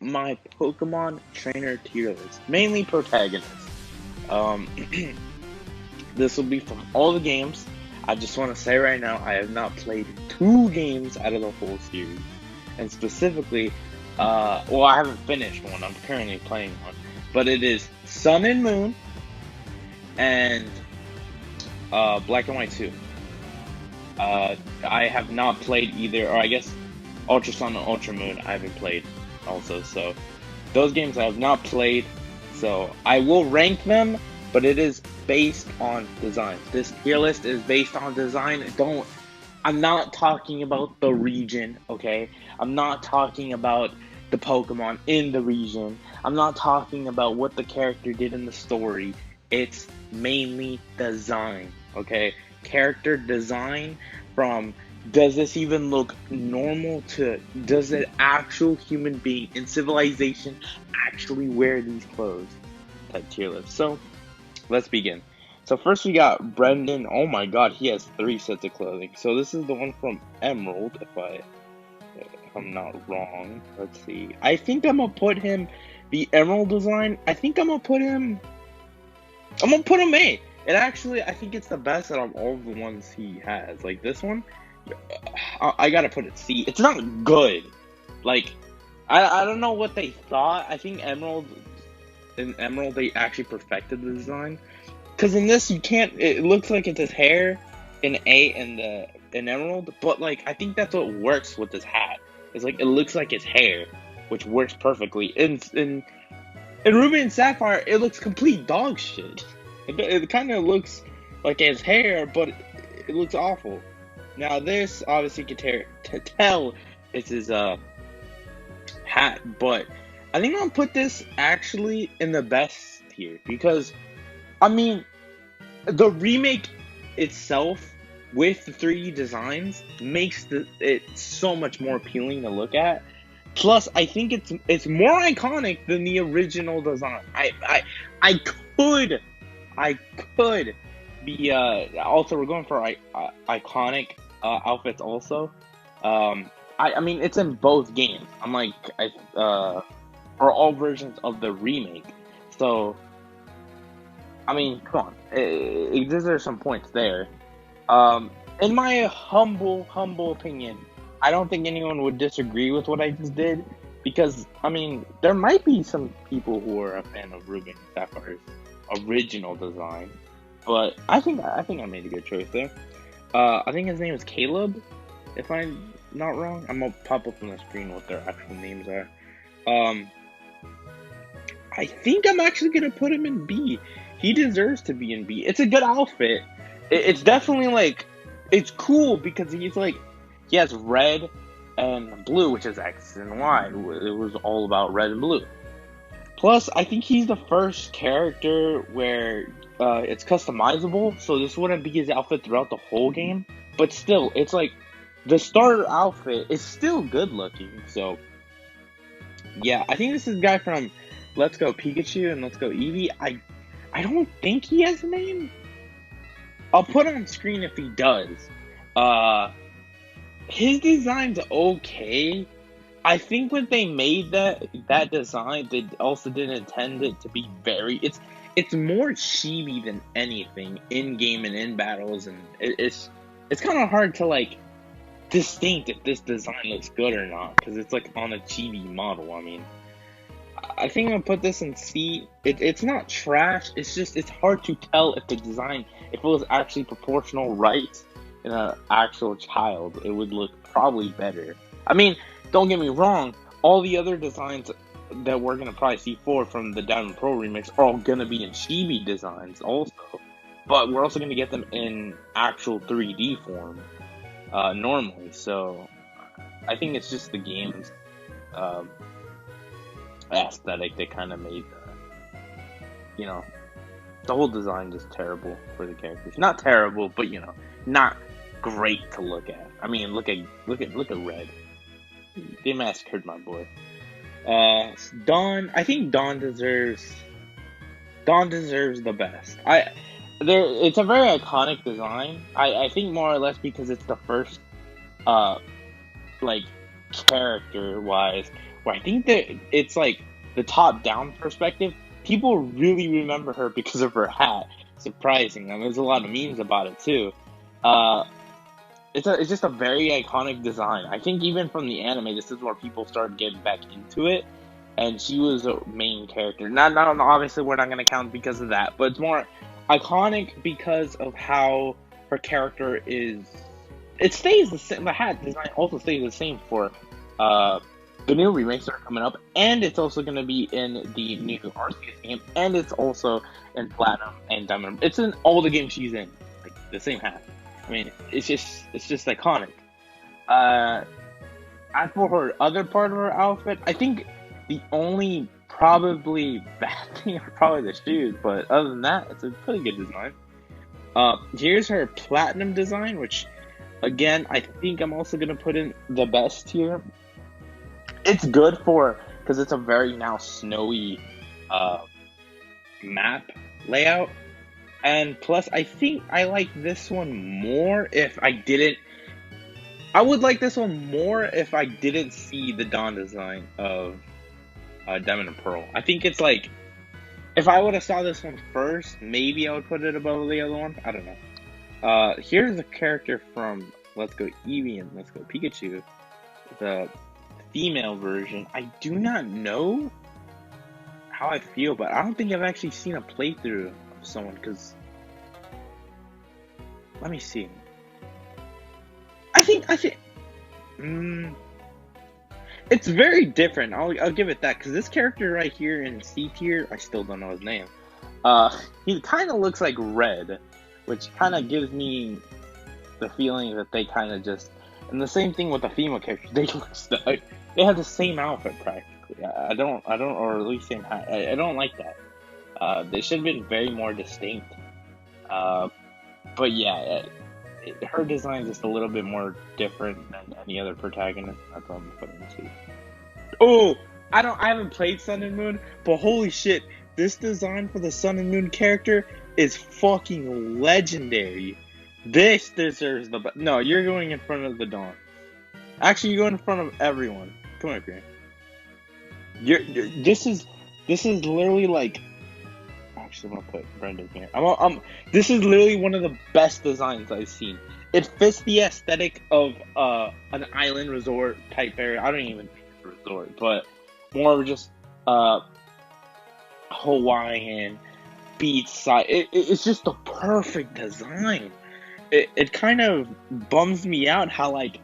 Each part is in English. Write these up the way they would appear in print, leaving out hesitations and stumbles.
my Pokemon trainer tier list, mainly protagonists. Um, this will be from all the games. I just want to say right now, I have not played 2 games out of the whole series, and specifically, well, I haven't finished one. I'm currently playing one, but it is Sun and Moon and Black and White 2. I have not played either, or I guess Ultra Sun and Ultra Moon I haven't played also. So those games I have not played. So I will rank them, but it is based on design. This tier list is based on design. I'm not talking about the region, okay? I'm not talking about the Pokemon in the region. I'm not talking about what the character did in the story. It's mainly design, okay? Character design, from does this even look normal to does an actual human being in civilization actually wear these clothes, type tier list. So let's begin. So first we got Brendan. Oh my god, he has 3 sets of clothing. So this is the one from Emerald, if I'm not wrong. Let's see. I think I'm gonna put him the Emerald design. I think I'm gonna put him A. And actually, I think it's the best out of all of the ones he has. Like this one, I gotta put it C. It's not good. Like, I don't know what they thought. I think in Emerald they actually perfected the design. Cause in this you can't. It looks like it's his hair in in Emerald, but like I think that's what works with his hat. It's like it looks like his hair, which works perfectly. In Ruby and Sapphire, it looks complete dog shit. It kind of looks like his hair, but it looks awful. Now this, obviously, you can tell it's his hat, but I think I'll put this actually in the best tier, because, I mean, the remake itself with the 3D designs makes it so much more appealing to look at. Plus, I think it's more iconic than the original design. I could be also, we're going for iconic outfits also. I mean, it's in both games. I'm like for all versions of the remake. So I mean, come on, there's some points there. In my humble opinion, I don't think anyone would disagree with what I just did, because I mean, there might be some people who are a fan of Ruby and Sapphire's original design, but I think I made a good choice there. I think his name is Caleb, if I'm not wrong. I'm gonna pop up on the screen what their actual names are. I think I'm actually gonna put him in B. He deserves to be in B. It's a good outfit. It's definitely like, it's cool because he has red and blue, which is X and Y. It was all about red and blue. Plus, I think he's the first character where it's customizable, so this wouldn't be his outfit throughout the whole game. But still, it's like, the starter outfit is still good looking. So, yeah, I think this is the guy from Let's Go Pikachu and Let's Go Eevee. I don't think he has a name. I'll put it on screen if he does. His design's okay. I think when they made that design, they also didn't intend it to be it's more chibi than anything in game and in battles, and it's kind of hard to like distinct if this design looks good or not, because it's like on a chibi model. I mean, I think I'm gonna put this in C. It's not trash. It's just it's hard to tell if the design, if it was actually proportional right in an actual child, it would look probably better. I mean, don't get me wrong, all the other designs that we're going to probably see from the Diamond Pro remix are all going to be in chibi designs also. But we're also going to get them in actual 3D form normally. So I think it's just the game's aesthetic that kind of made the whole design just terrible for the characters. Not terrible, but not great to look at. I mean, look at Red. They massacred my boy. Dawn. I think Dawn deserves the best. It's a very iconic design. I think more or less because it's the first, like, character wise, where I think that it's like the top-down perspective. People really remember her because of her hat. Surprising. I mean, there's a lot of memes about it too. Uh, it's just a very iconic design. I think even from the anime, this is where people started getting back into it. And she was a main character. Not obviously we're not gonna count because of that, but it's more iconic because of how her character is. It stays the same. The hat design also stays the same for the new remakes that are coming up, and it's also gonna be in the new Arceus game, and it's also in Platinum and Diamond. It's in all the games she's in, like the same hat. I mean, it's just iconic. As for her other part of her outfit, I think the only probably bad thing are probably the shoes, but other than that, it's a pretty good design. Here's her platinum design, which, again, I think I'm also gonna put in the best tier. It's good because it's a very now snowy map layout, and plus I think I like this one more if I didn't. I would like this one more if I didn't see the Dawn design of Diamond and Pearl. I think it's like, if I would have saw this one first, maybe I would put it above the other one. I don't know. Here's a character from Let's Go Eevee and Let's Go Pikachu, the female version. I do not know how I feel, but I don't think I've actually seen a playthrough of someone, because, let me see. I think, it's very different. I'll give it that, because this character right here in C tier, I still don't know his name. He kind of looks like Red, which kind of gives me the feeling that they kind of just, and the same thing with the female characters. They have the same outfit practically. I don't, or at least same hat. I don't like that. They should have been very more distinct. But yeah. Her design is just a little bit more different than any other protagonist. That's what I'm putting to. Oh, I haven't played Sun and Moon, but holy shit, this design for the Sun and Moon character is fucking legendary. This deserves the best. No, you're going in front of the Dawn. Actually, you're going in front of everyone. Come on, here. This is literally like. Actually, I'm gonna put Brendan here. This is literally one of the best designs I've seen. It fits the aesthetic of an island resort type area. I don't even think it's a resort, but more of just Hawaiian beachside. It's just the perfect design. It kind of bums me out how like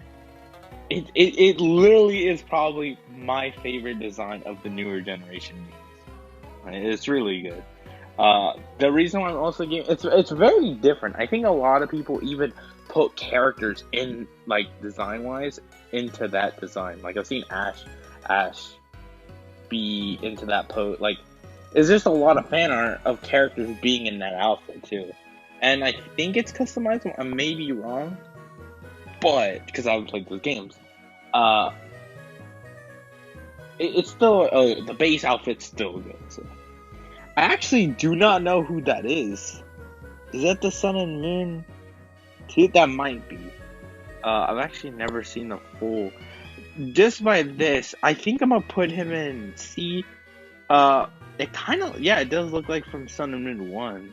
it literally is probably my favorite design of the newer generation games. It's really good. The reason why I'm also getting it's very different. I think a lot of people even put characters in, like, design wise into that design. Like, I've seen Ash be into that pose. Like, it's just a lot of fan art of characters being in that outfit too. And I think it's customizable. I may be wrong, but because I haven't played those games, it's still the base outfit's still good. So. I actually do not know who that is. Is that the Sun and Moon? That might be. I've actually never seen the full. Just by this, I think I'm gonna put him in C. It kind of, yeah, it does look like from Sun and Moon 1.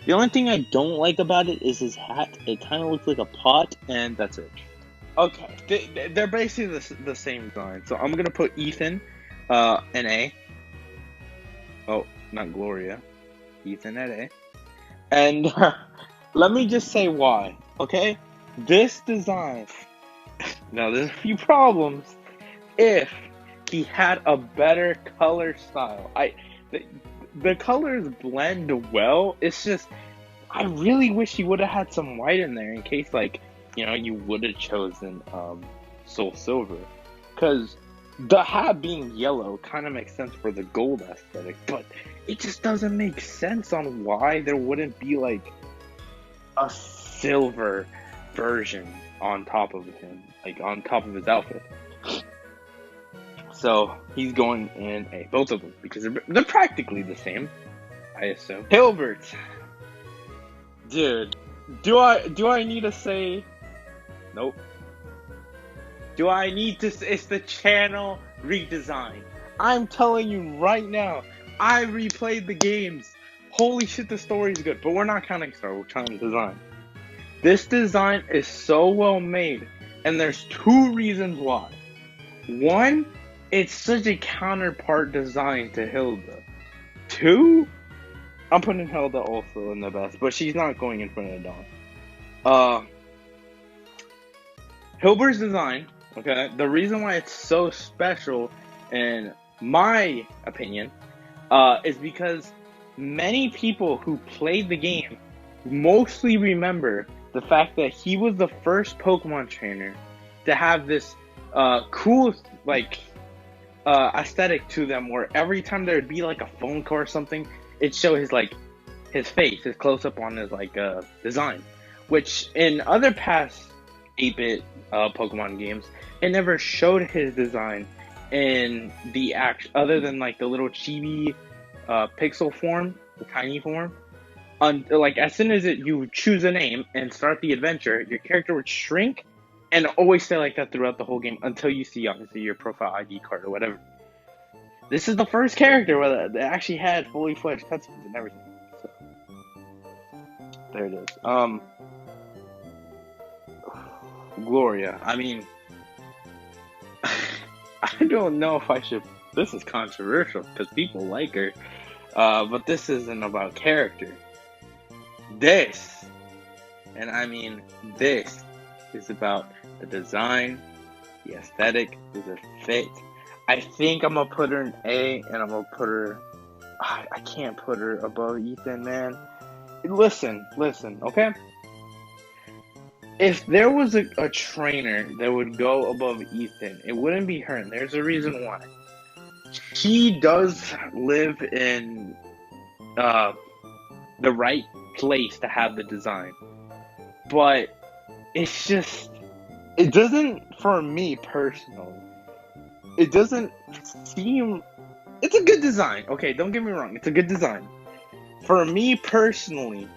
The only thing I don't like about it is his hat. It kind of looks like a pot, and that's it. Okay, they're basically the same design. So I'm gonna put Ethan, an A. Oh. Not Gloria, Ethan at A. And let me just say why, okay? This design, now there's a few problems. If he had a better color style, the colors blend well. It's just, I really wish he would have had some white in there in case, like, you know, you would have chosen Soul Silver. Because the hat being yellow kind of makes sense for the gold aesthetic, but it just doesn't make sense on why there wouldn't be, like, a silver version on top of him, like, on top of his outfit. So, he's going in A, both of them, because they're practically the same, I assume. Hilbert! Dude, do I need to say... Nope. Do I need to... It's the channel redesign. I'm telling you right now, I replayed the games. Holy shit, the story's good, but we're not counting story, we're counting design. This design is so well made, and there's two reasons why. One, it's such a counterpart design to Hilda. Two, I'm putting Hilda also in the best, but she's not going in front of Dawn. Hilbert's design, okay, the reason why it's so special, in my opinion, is because many people who played the game mostly remember the fact that he was the first Pokemon trainer to have this cool aesthetic to them, where every time there would be like a phone call or something, it'd show his face, his close up on his design, which in other past 8-bit Pokemon games, it never showed his design in the other than the little chibi pixel form, the tiny form. As soon as you choose a name and start the adventure, your character would shrink and always stay like that throughout the whole game until you see obviously your profile ID card or whatever. This is the first character where they actually had fully fledged cutscenes and everything. So, there it is. Gloria. I mean, I don't know if I should. This is controversial because people like her, but this isn't about character. This, and I mean this, is about the design, the aesthetic, the fit. I think I'm gonna put her in A, and I'm gonna put her. I can't put her above Ethan, man. Listen, okay? If there was a trainer that would go above Ethan, it wouldn't be her, and there's a reason why. She does live in the right place to have the design, but it's just, it doesn't, for me personally, it doesn't seem, it's a good design, okay, don't get me wrong, it's a good design. For me personally,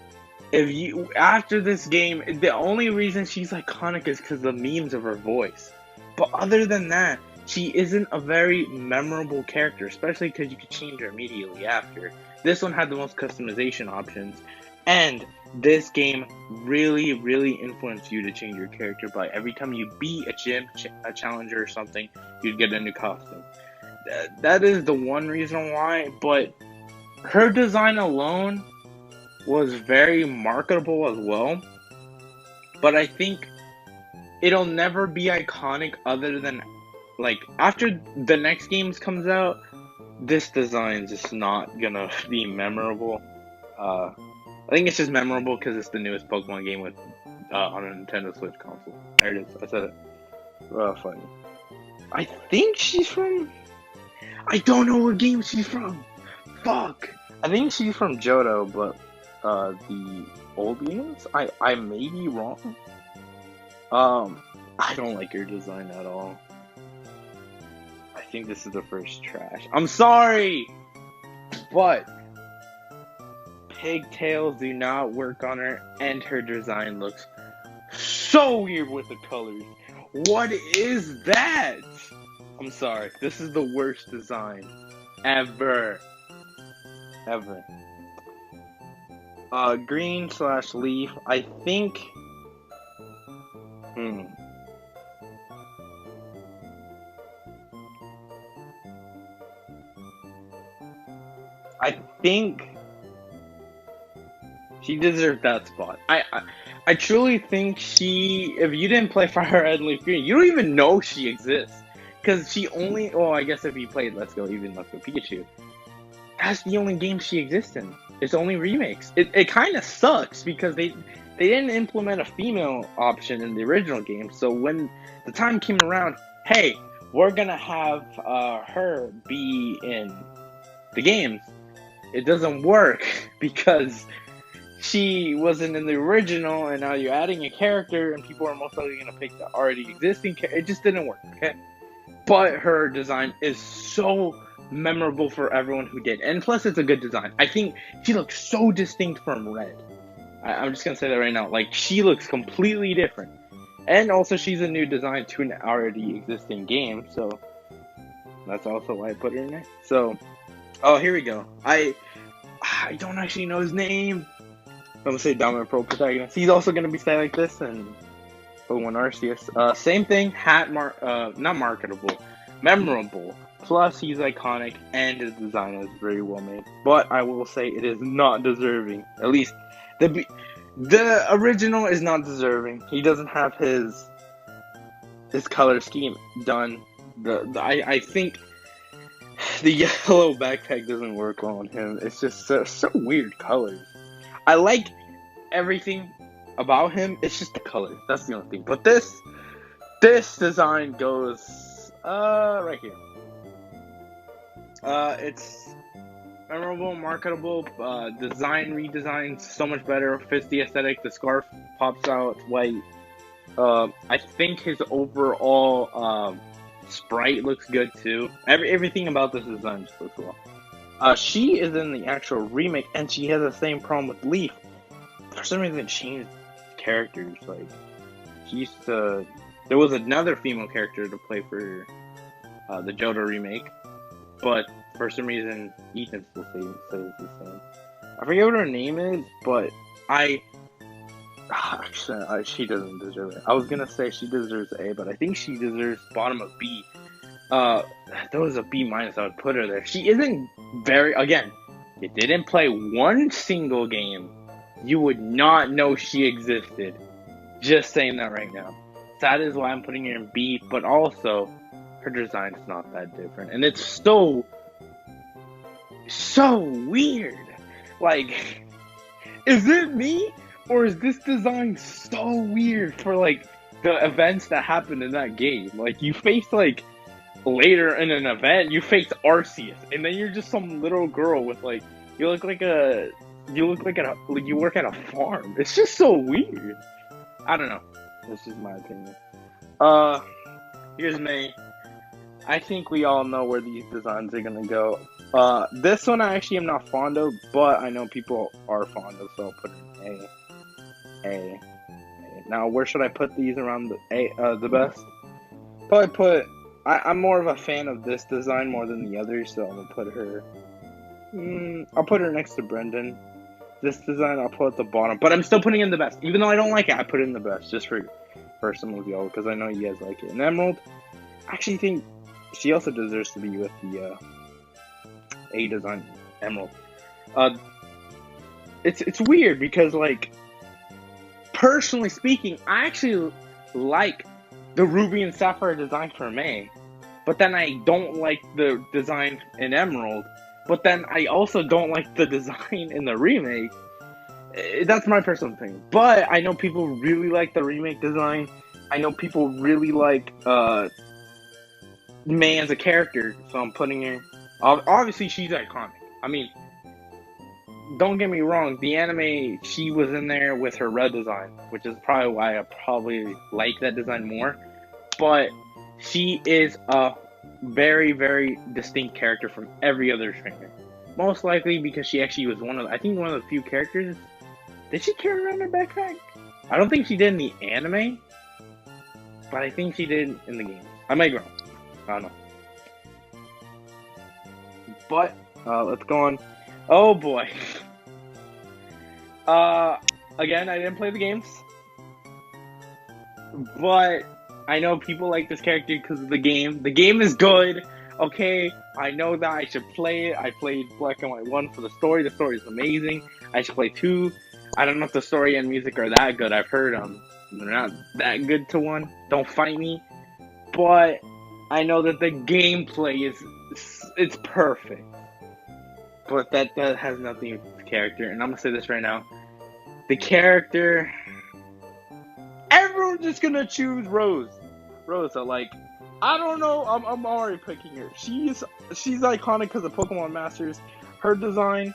if you, after this game, the only reason she's iconic is because the memes of her voice. But other than that, she isn't a very memorable character, especially because you could change her immediately after. This one had the most customization options, and this game really, really influenced you to change your character by every time you beat a gym, a challenger or something, you'd get a new costume. That is the one reason why, but her design alone was very marketable as well, but I think it'll never be iconic other than, after the next games comes out, this design's just not gonna be memorable. I think it's just memorable because it's the newest Pokemon game with on a Nintendo Switch console. There it is, I said it. Funny. I think she's from, I don't know what game she's from. Fuck! I think she's from Johto, but the old games? I may be wrong. I don't like her design at all. I think this is the first trash. I'm sorry! But pigtails do not work on her, and her design looks so weird with the colors. What is that? I'm sorry. This is the worst design ever. Ever. Green/leaf. I think. I think she deserved that spot. I truly think she. If you didn't play Fire Red and Leaf Green, you don't even know she exists. Because she only. Well, I guess if you played Let's Go Pikachu, that's the only game she exists in. It's only remakes. It kind of sucks because they didn't implement a female option in the original game. So when the time came around, hey, we're gonna have her be in the games, it doesn't work because she wasn't in the original, and now you're adding a character, and people are most likely gonna pick the already existing character. It just didn't work, okay? But her design is so memorable for everyone who did, and plus it's a good design. I think she looks so distinct from Red. I'm just gonna say that right now. She looks completely different, and also she's a new design to an already existing game. So That's also why I put her in there. So, oh, here we go. I don't actually know his name. I'm gonna say dominant pro protagonist. He's also gonna be staying like this, and Hoenn Arceus. Same thing. Not marketable, memorable. Plus, he's iconic, and his design is very well made. But I will say it is not deserving. At least the original is not deserving. He doesn't have his color scheme done. I think the yellow backpack doesn't work well on him. It's just so weird colors. I like everything about him. It's just the color. That's the only thing. But this design goes right here. It's memorable, marketable, redesign so much better, fits the aesthetic, the scarf pops out, it's white. I think his overall sprite looks good too. Everything about this design just looks well. She is in the actual remake, and she has the same problem with Leaf. For some reason, changed characters. Like, she used to. There was another female character to play for the Johto remake, but for some reason, Ethan still says the same. I forget what her name is, but actually, she doesn't deserve it. I was gonna say she deserves A, but I think she deserves bottom of B. There was a B minus. I would put her there. She isn't again. You didn't play one single game, you would not know she existed. Just saying that right now. That is why I'm putting her in B. But also, her design is not that different, and it's so weird. Like, is it me? Or is this design so weird for, like, the events that happened in that game? Like, you face, like, later in an event, you face Arceus, and then you're just some little girl with, like, you work at a farm. It's just so weird. I don't know. This is my opinion. Here's May. I think we all know where these designs are gonna go. This one I actually am not fond of, but I know people are fond of, so I'll put it in A. Now, where should I put these around the best? Probably put. I'm more of a fan of this design more than the others, so I'm gonna put her. I'll put her next to Brendan. This design I'll put at the bottom, but I'm still putting in the best. Even though I don't like it, I put it in the best just for some of y'all, because I know you guys like it. And Emerald, I actually think she also deserves to be with the A design Emerald. It's weird because, like, personally speaking, I actually like the Ruby and Sapphire design for May, but then I don't like the design in Emerald, but then I also don't like the design in the remake. That's my personal opinion. But I know people really like the remake design. I know people really like May as a character, so I'm putting her. Obviously, she's iconic. I mean, don't get me wrong, the anime, she was in there with her red design, which is probably why I probably like that design more. But she is a very, very distinct character from every other trainer. Most likely because she actually was one of the few characters. Did she carry around her backpack? I don't think she did in the anime, but I think she did in the game. I might be wrong. I don't know. But, let's go on. Oh boy. Again, I didn't play the games, but I know people like this character because of the game. The game is good. Okay, I know that I should play it. I played Black and White 1 for the story. The story is amazing. I should play 2. I don't know if the story and music are that good. I've heard they're not that good to 1. Don't fight me. But I know that the gameplay it's perfect. But that has nothing to do with the character. And I'm going to say this right now. The character... Everyone's just going to choose Rosa. Like, I don't know. I'm already picking her. She's iconic because of Pokemon Masters. Her design,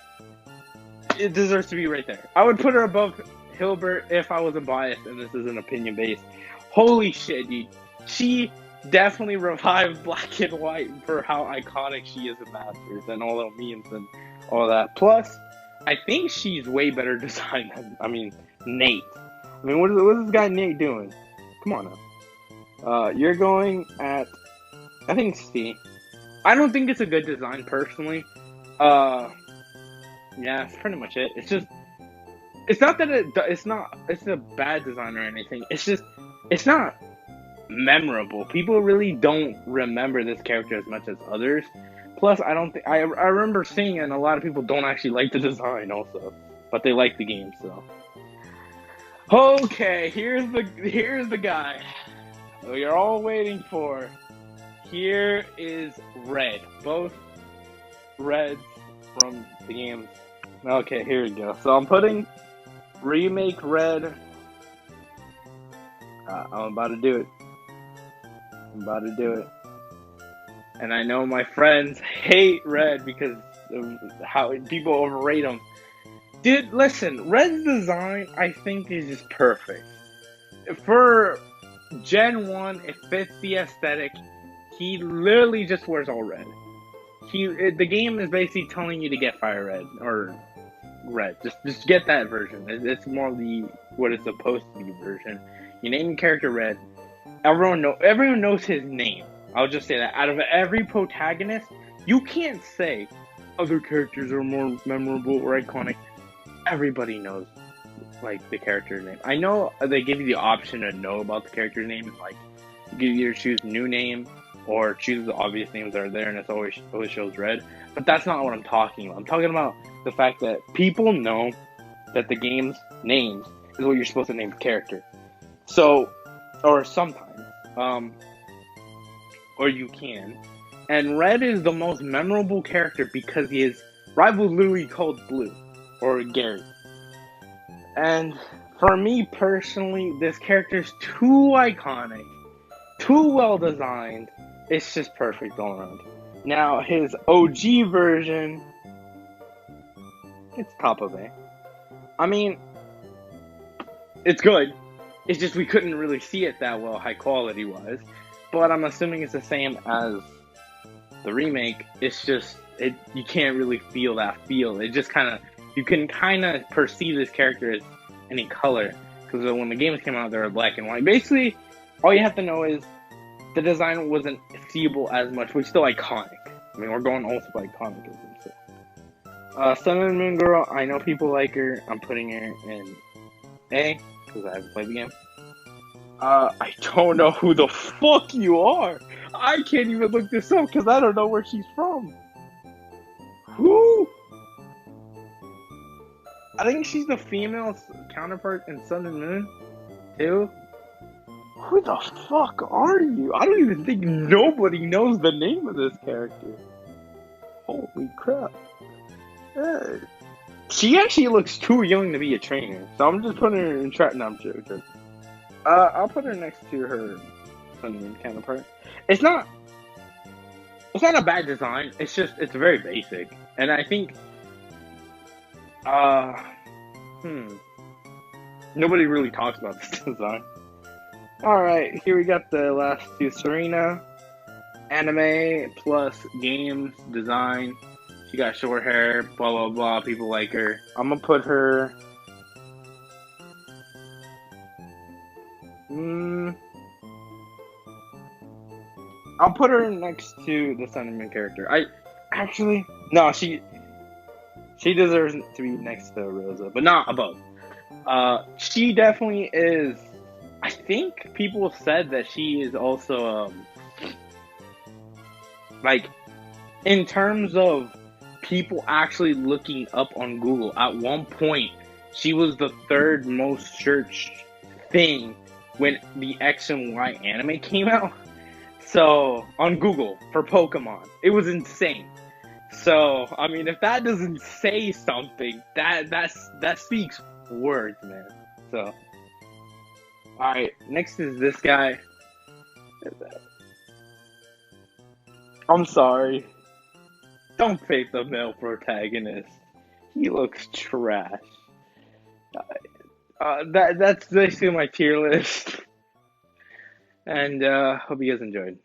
it deserves to be right there. I would put her above Hilbert if I wasn't biased, and this is an opinion based. Holy shit, dude. She definitely revived Black and White for how iconic she is in Masters and all the memes and all that. Plus, I think she's way better designed than, Nate. What is this guy Nate doing? Come on now. You're going at, I think C. I don't think it's a good design personally. Uh, yeah, that's pretty much it. It's just, it's not that it's a bad design or anything. It's just, it's not memorable. People really don't remember this character as much as others. Plus, I don't think I remember seeing it, and a lot of people don't actually like the design also, but they like the game. So, okay, here's the guy you're all waiting for. Here is Red. Both Reds from the game. Okay, here we go. So I'm putting remake Red. I'm about to do it. I'm about to do it. And I know my friends hate Red because of how people overrate him. Dude, listen, Red's design I think is just perfect. For Gen 1, it fits the aesthetic. He literally just wears all red. The game is basically telling you to get Fire Red or Red. Just get that version. It's more the what it's supposed to be version. You name your character Red. Everyone knows his name. I'll just say that. Out of every protagonist, you can't say other characters are more memorable or iconic. Everybody knows like the character name. I know they give you the option to know about the character name, and like you can either choose new name or choose the obvious names that are there, and it's always shows red. But that's not what I'm talking about. I'm talking about the fact that people know that the game's names is what you're supposed to name a character. So, or sometimes, or you can. And Red is the most memorable character because his rival is literally called Blue or Gary. And for me personally, this character is too iconic, too well designed. It's just perfect all around. Now, his OG version, it's top of A. I mean, it's good. It's just we couldn't really see it that well, high quality wise. But I'm assuming it's the same as the remake. It's just, you can't really feel that feel. It just kind of, you can kind of perceive this character as any color. Because when the games came out, they were black and white. Basically, all you have to know is the design wasn't seeable as much, but still iconic. I mean, we're going also by iconic. Sun and Moon Girl, I know people like her. I'm putting her in A, because I haven't played the game. I don't know who the fuck you are. I can't even look this up because I don't know where she's from. Who? I think she's the female counterpart in Sun and Moon, too. Who the fuck are you? I don't even think nobody knows the name of this character. Holy crap. Hey. She actually looks too young to be a trainer, so I'm just putting her in track. No, I'm joking. I'll put her next to her Sun and Moon counterpart. It's not a bad design. It's very basic, and I think nobody really talks about this design. Alright, here we got the last two. Serena, anime plus games, design. She got short hair, blah blah blah, people like her. I'm gonna put her I'll put her next to the Sun and Moon character. No, she deserves to be next to Rosa, but not above. She definitely is. I think people said that she is also, like, in terms of people actually looking up on Google, at one point, she was the third most searched thing when the X and Y anime came out. So, on Google, for Pokemon. It was insane. So, I mean, if that doesn't say something, that speaks words, man. So, alright, next is this guy. I'm sorry. Don't pick the male protagonist. He looks trash. That's basically my tier list. And hope you guys enjoyed.